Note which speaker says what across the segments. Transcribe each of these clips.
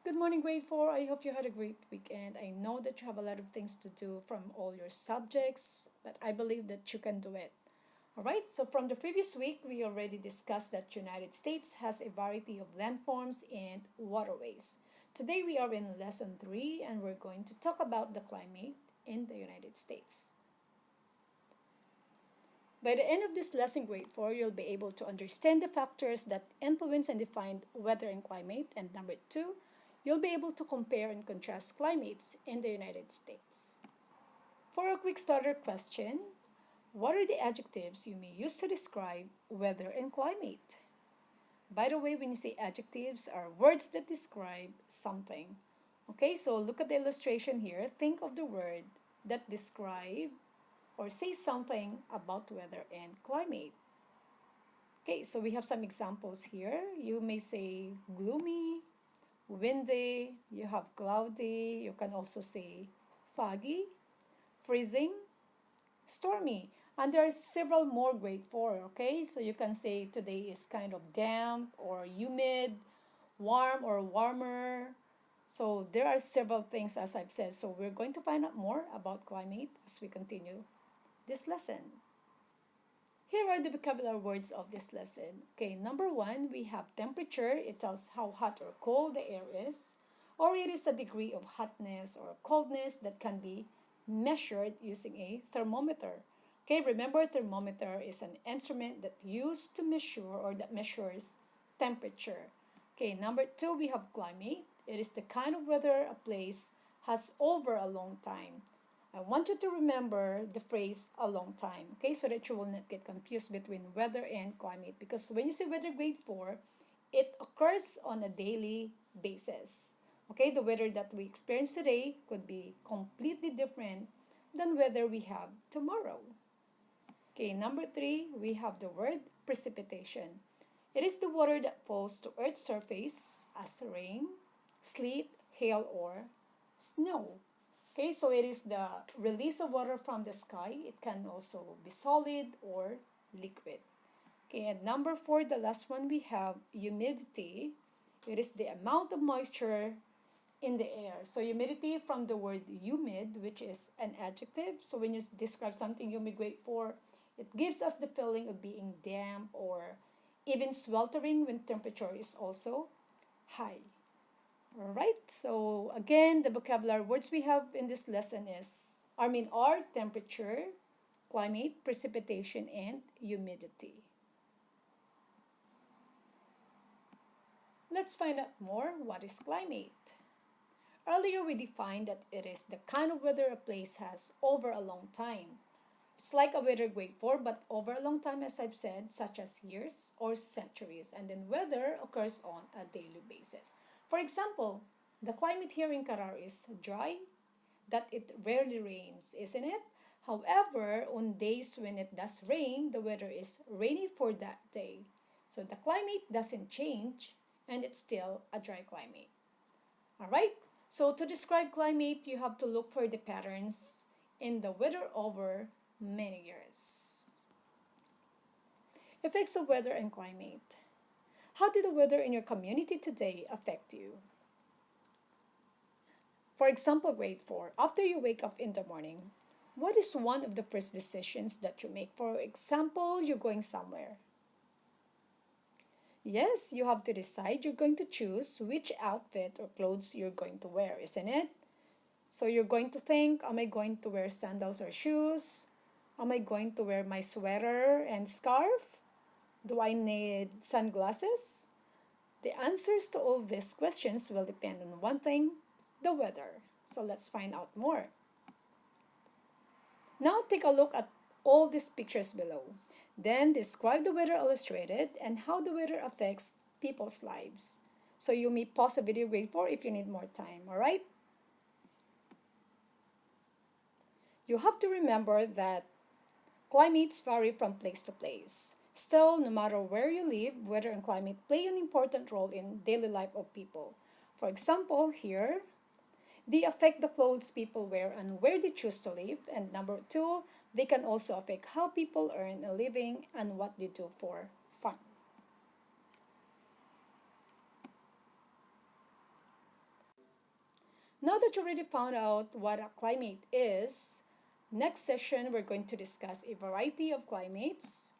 Speaker 1: Good morning, grade 4. I hope you had a great weekend. I know that you have a lot of things to do from all your subjects, but I believe that you can do it. All right, so from the previous week, we already discussed that United States has a variety of landforms and waterways. Today we are in lesson 3 and we're going to talk about the climate in the United States. By the end of this lesson, grade 4, you'll be able to understand the factors that influence and define weather and climate. And number 2, you'll be able to compare and contrast climates in the United States. For a quick starter question, what are the adjectives you may use to describe weather and climate? By the way, when you say adjectives, are words that describe something. Okay, so look at the illustration here. Think of the word that describe or say something about weather and climate. Okay, so we have some examples here. You may say gloomy, windy, you have cloudy, you can also say foggy, freezing, stormy. And there are several more grade 4, okay? So you can say today is kind of damp or humid, warm or warmer. So there are several things as I've said. So we're going to find out more about climate as we continue this lesson. Here are the vocabulary words of this lesson. Okay, number 1, we have temperature. It tells how hot or cold the air is, or it is a degree of hotness or coldness that can be measured using a thermometer. Okay, remember thermometer is an instrument that used to measure or that measures temperature. Okay, number 2, we have climate. It is the kind of weather a place has over a long time. I want you to remember the phrase a long time, okay, so that you will not get confused between weather and climate. Because when you say weather grade 4, it occurs on a daily basis. Okay, the weather that we experience today could be completely different than weather we have tomorrow. Okay, number 3, we have the word precipitation. It is the water that falls to Earth's surface as rain, sleet, hail, or snow. Okay, so it is the release of water from the sky. It can also be solid or liquid. Okay, and number 4, the last one, we have humidity. It is the amount of moisture in the air. So humidity from the word humid, which is an adjective. So when you describe something humid grade 4, it gives us the feeling of being damp or even sweltering when temperature is also high. Alright, so again, the vocabulary words we have in this lesson are temperature, climate, precipitation, and humidity. Let's find out more. What is climate? Earlier, we defined that it is the kind of weather a place has over a long time. It's like a weather grade 4, but over a long time, as I've said, such as years or centuries. And then weather occurs on a daily basis. For example, the climate here in Carar is dry, that it rarely rains, isn't it? However, on days when it does rain, the weather is rainy for that day. So the climate doesn't change, and it's still a dry climate. Alright, so to describe climate, you have to look for the patterns in the weather over many years. Effects of weather and climate. How did the weather in your community today affect you? For example, grade 4, after you wake up in the morning, what is one of the first decisions that you make? For example, you're going somewhere. Yes, you have to decide. You're going to choose which outfit or clothes you're going to wear, isn't it? So you're going to think, am I going to wear sandals or shoes? Am I going to wear my sweater and scarf? Do I need sunglasses? The answers to all these questions will depend on one thing, the weather. So let's find out more. Now take a look at all these pictures below. Then describe the weather illustrated and how the weather affects people's lives. So you may pause the video grade 4 if you need more time, alright? You have to remember that climates vary from place to place. Still, no matter where you live, weather and climate play an important role in daily life of people. For example, here, they affect the clothes people wear and where they choose to live. And number 2, they can also affect how people earn a living and what they do for fun. Now that you already found out what a climate is, next session we're going to discuss a variety of climates.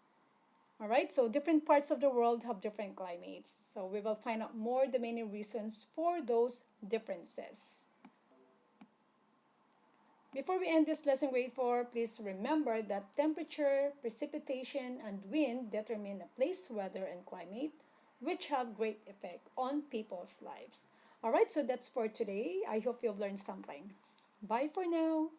Speaker 1: All right, so different parts of the world have different climates. So we will find out more the many reasons for those differences. Before we end this lesson grade 4, please remember that temperature, precipitation, and wind determine a place, weather, and climate, which have great effect on people's lives. All right, so that's for today. I hope you've learned something. Bye for now.